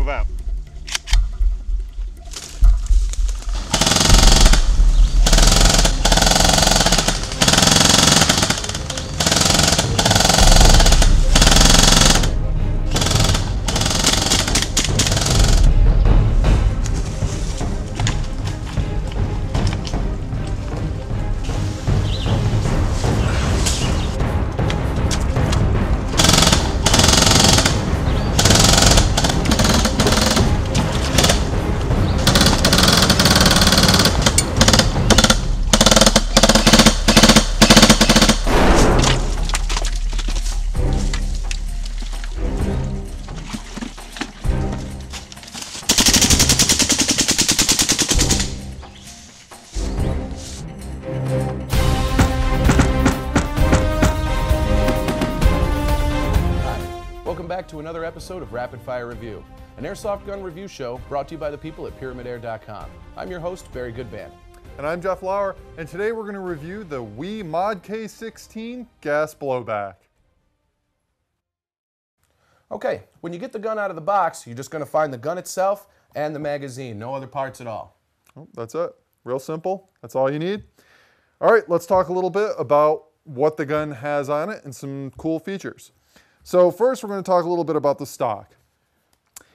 move out. Back to another episode of Rapid Fire Review, an airsoft gun review show brought to you by the people at PyramidAir.com. I'm your host, Barry Goodban. And I'm Jeff Lauer, and today we're going to review the WE ModK 16 gas blowback. Okay, when you get the gun out of the box, you're just going to find the gun itself and the magazine, no other parts at all. Oh, that's it. Real simple. That's all you need. All right, let's talk a little bit about what the gun has on it and some cool features. So first, we're going to talk a little bit about the stock.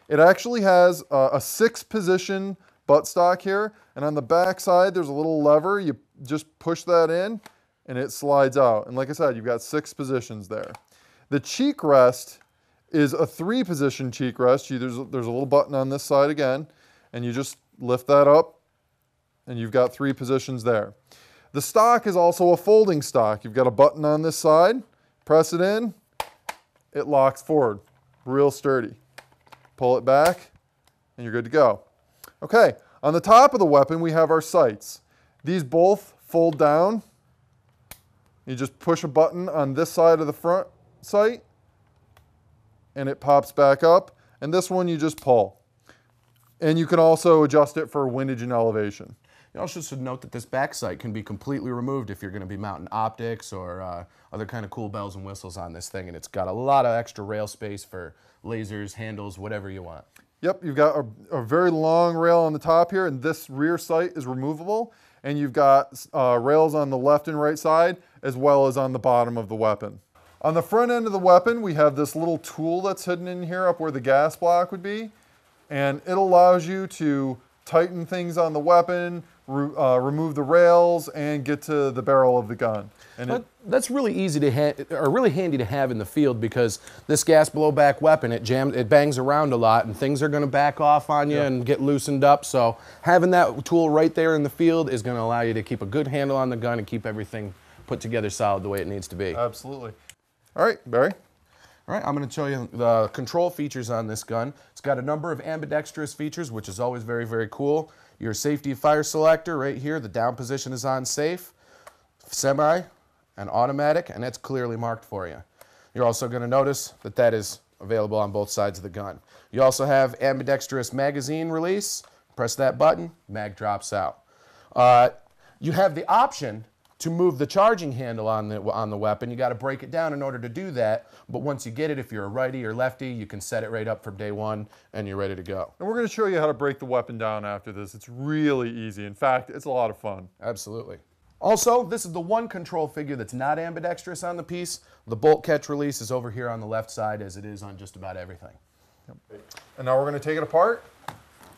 It actually has a 6-position buttstock here, and on the back side, there's a little lever. You just push that in, and it slides out. And like I said, you've got 6 positions there. The cheek rest is a 3-position cheek rest. There's a little button on this side again, and you just lift that up, and you've got 3 positions there. The stock is also a folding stock. You've got a button on this side, press it in, it locks forward, real sturdy. Pull it back, and you're good to go. Okay, on the top of the weapon, we have our sights. These both fold down. You just push a button on this side of the front sight, and it pops back up. And this one, you just pull. And you can also adjust it for windage and elevation. You also should note that this back sight can be completely removed if you're going to be mounting optics or other kind of cool bells and whistles on this thing, and it's got a lot of extra rail space for lasers, handles, whatever you want. Yep, you've got a very long rail on the top here, and this rear sight is removable, and you've got rails on the left and right side as well as on the bottom of the weapon. On the front end of the weapon, we have this little tool that's hidden in here up where the gas block would be, and it allows you to tighten things on the weapon, remove the rails, and get to the barrel of the gun. And that's really easy to really handy to have in the field, because this gas blowback weapon, it bangs around a lot, and things are going to back off on you and get loosened up. So having that tool right there in the field is going to allow you to keep a good handle on the gun and keep everything put together solid the way it needs to be. Absolutely. All right, Barry. All right, I'm going to show you the control features on this gun. It's got a number of ambidextrous features, which is always very, very cool. Your safety fire selector right here, the down position is on safe, semi, and automatic, and that's clearly marked for you. You're also going to notice that that is available on both sides of the gun. You also have ambidextrous magazine release. Press that button, mag drops out. You have the option to move the charging handle on the weapon. You got to break it down in order to do that, but once you get it, if you're a righty or lefty, you can set it right up from day one and you're ready to go. And we're going to show you how to break the weapon down after this. It's really easy. In fact, it's a lot of fun. Absolutely. Also, this is the one control figure that's not ambidextrous on the piece. The bolt catch release is over here on the left side, as it is on just about everything. Yep. And now we're going to take it apart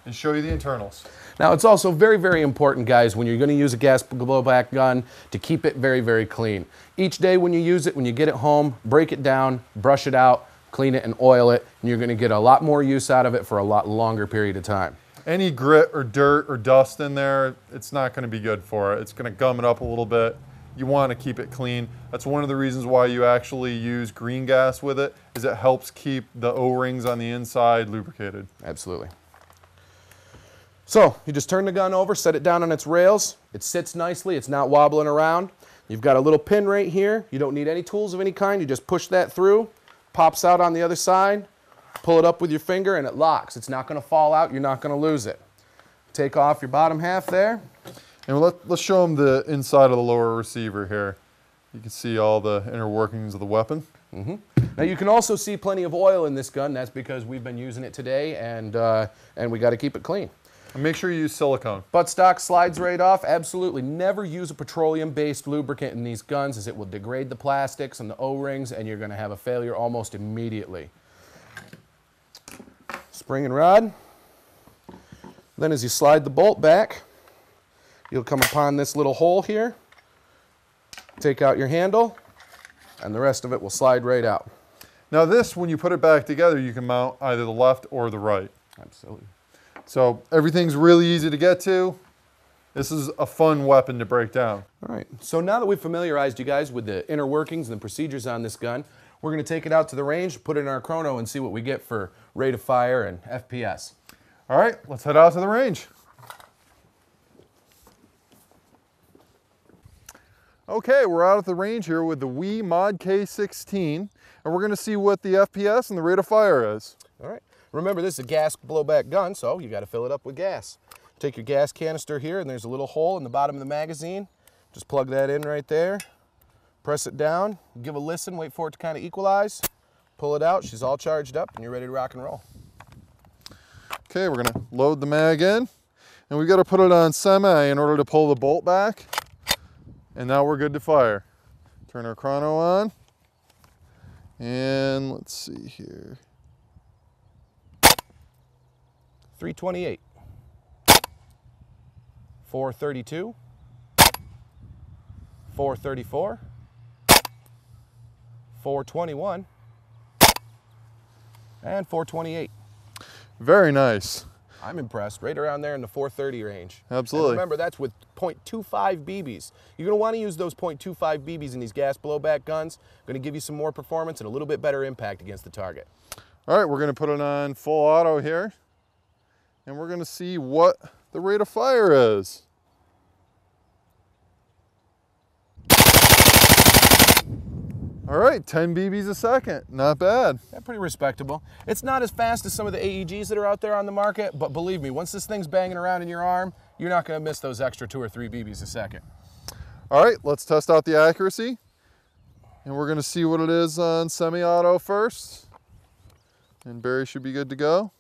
and show you the internals. Now, it's also very, very important, guys, when you're going to use a gas blowback gun, to keep it very, very clean. Each day when you use it, when you get it home, break it down, brush it out, clean it, and oil it, and you're going to get a lot more use out of it for a lot longer period of time. Any grit or dirt or dust in there, it's not going to be good for it. It's going to gum it up a little bit. You want to keep it clean. That's one of the reasons why you actually use green gas with it, is it helps keep the O-rings on the inside lubricated. Absolutely. So you just turn the gun over, set it down on its rails. It sits nicely, it's not wobbling around. You've got a little pin right here. You don't need any tools of any kind. You just push that through, pops out on the other side, pull it up with your finger, and it locks. It's not going to fall out. You're not going to lose it. Take off your bottom half there. And let's show them the inside of the lower receiver here. You can see all the inner workings of the weapon. Now you can also see plenty of oil in this gun. That's because we've been using it today, and we got to keep it clean. And make sure you use silicone. Buttstock slides right off. Absolutely never use a petroleum-based lubricant in these guns, as it will degrade the plastics and the O-rings, and you're going to have a failure almost immediately. Spring and rod. Then as you slide the bolt back, you'll come upon this little hole here. Take out your handle, and the rest of it will slide right out. Now this, when you put it back together, you can mount either the left or the right. Absolutely. So everything's really easy to get to. This is a fun weapon to break down. All right, so now that we've familiarized you guys with the inner workings and the procedures on this gun, we're going to take it out to the range, put it in our chrono, and see what we get for rate of fire and FPS. All right, let's head out to the range. Okay, we're out at the range here with the WE ModK 16, and we're going to see what the FPS and the rate of fire is. All right. Remember, this is a gas blowback gun, so you got to fill it up with gas. Take your gas canister here, and there's a little hole in the bottom of the magazine. Just plug that in right there. Press it down, give a listen, wait for it to kind of equalize. Pull it out, she's all charged up, and you're ready to rock and roll. Okay, we're going to load the mag in, and we've got to put it on semi in order to pull the bolt back. And now we're good to fire. Turn our chrono on, and let's see here. 328, 432, 434, 421, and 428. Very nice. I'm impressed. Right around there in the 430 range. Absolutely. And remember, that's with .25 BBs. You're going to want to use those .25 BBs in these gas blowback guns. Going to give you some more performance and a little bit better impact against the target. All right, we're going to put it on full auto here, and we're going to see what the rate of fire is. All right, 10 BBs a second, not bad. Yeah, pretty respectable. It's not as fast as some of the AEGs that are out there on the market, but believe me, once this thing's banging around in your arm, you're not going to miss those extra 2 or 3 BBs a second. All right, let's test out the accuracy, and we're going to see what it is on semi-auto first, and Barry should be good to go.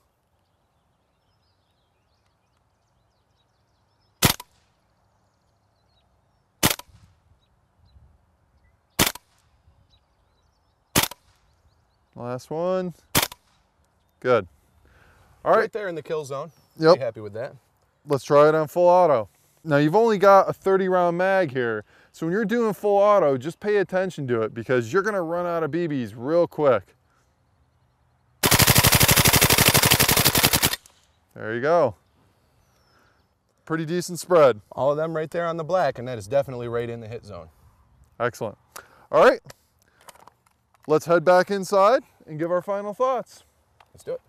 Last one. Good. All right. Right there in the kill zone. Yep. Be happy with that. Let's try it on full auto. Now you've only got a 30 round mag here. So when you're doing full auto, just pay attention to it because you're gonna run out of BBs real quick. There you go. Pretty decent spread. All of them right there on the black, and that is definitely right in the hit zone. Excellent. All right. Let's head back inside and give our final thoughts. Let's do it.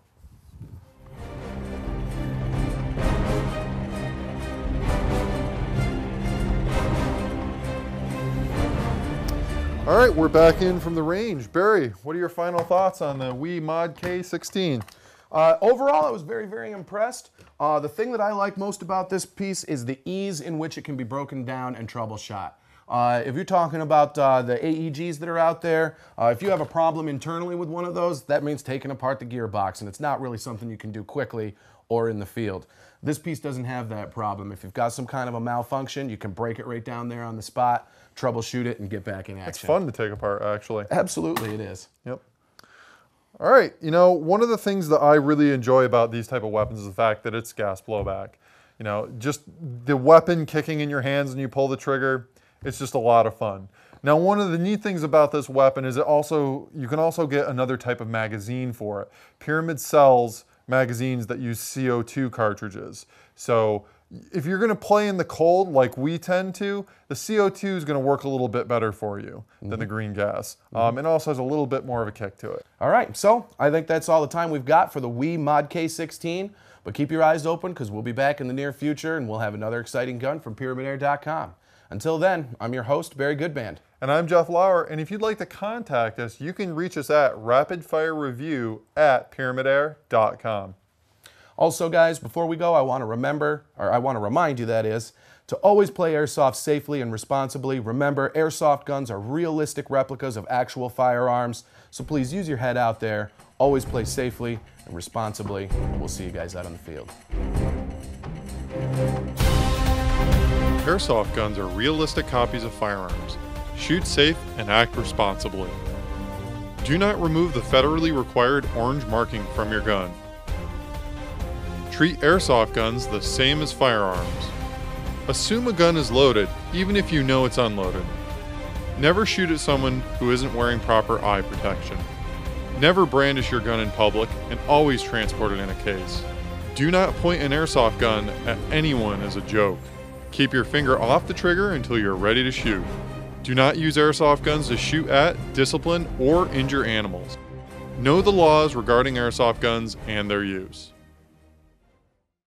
All right, we're back in from the range. Barry, what are your final thoughts on the WE ModK 16? Overall, I was very, very impressed. The thing that I like most about this piece is the ease in which it can be broken down and troubleshot. If you're talking about the AEGs that are out there, if you have a problem internally with one of those, that means taking apart the gearbox, and it's not really something you can do quickly or in the field. This piece doesn't have that problem. If you've got some kind of a malfunction, you can break it right down there on the spot, troubleshoot it, and get back in action. It's fun to take apart, actually. Absolutely, it is. Yep. All right, you know, one of the things that I really enjoy about these type of weapons is the fact that it's gas blowback. You know, just the weapon kicking in your hands and you pull the trigger, it's just a lot of fun. Now, one of the neat things about this weapon is you can also get another type of magazine for it. Pyramyd sells magazines that use CO2 cartridges. So if you're going to play in the cold like we tend to, the CO2 is going to work a little bit better for you than the green gas. And also has a little bit more of a kick to it. All right, so I think that's all the time we've got for the WE ModK 16. But keep your eyes open because we'll be back in the near future and we'll have another exciting gun from PyramydAir.com. Until then, I'm your host, Barry Goodband. And I'm Jeff Lauer, and if you'd like to contact us, you can reach us at rapidfirereview@pyramydair.com. Also, guys, before we go, I want to remind you, that is, to always play airsoft safely and responsibly. Remember, airsoft guns are realistic replicas of actual firearms, so please use your head out there, always play safely and responsibly, and we'll see you guys out on the field. Airsoft guns are realistic copies of firearms. Shoot safe and act responsibly. Do not remove the federally required orange marking from your gun. Treat airsoft guns the same as firearms. Assume a gun is loaded, even if you know it's unloaded. Never shoot at someone who isn't wearing proper eye protection. Never brandish your gun in public, and always transport it in a case. Do not point an airsoft gun at anyone as a joke. Keep your finger off the trigger until you're ready to shoot. Do not use airsoft guns to shoot at, discipline, or injure animals. Know the laws regarding airsoft guns and their use.